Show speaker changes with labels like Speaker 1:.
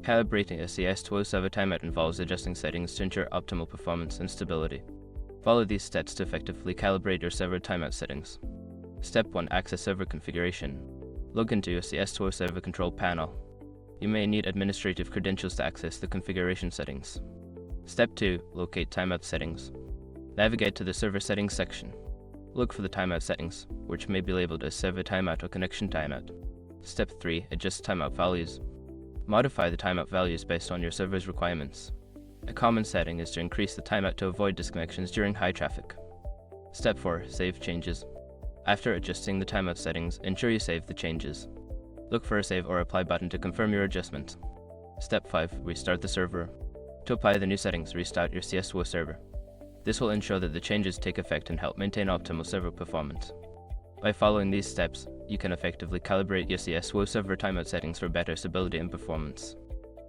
Speaker 1: Calibrating a CS2 server timeout involves adjusting settings to ensure optimal performance and stability. Follow these steps to effectively calibrate your server timeout settings. Step 1. Access server configuration. Log into your CS2 server control panel. You may need administrative credentials to access the configuration settings. Step 2. Locate timeout settings. Navigate to the server settings section. Look for the timeout settings, which may be labeled as server timeout or connection timeout. Step 3. Adjust timeout values. Modify the timeout values based on your server's requirements. A common setting is to increase the timeout to avoid disconnections during high traffic. Step 4. Save changes. After adjusting the timeout settings, ensure you save the changes. Look for a Save or Apply button to confirm your adjustment. Step 5. Restart the server. To apply the new settings, restart your CS2 server. This will ensure that the changes take effect and help maintain optimal server performance. By following these steps, you can effectively calibrate your CS2 server timeout settings for better stability and performance.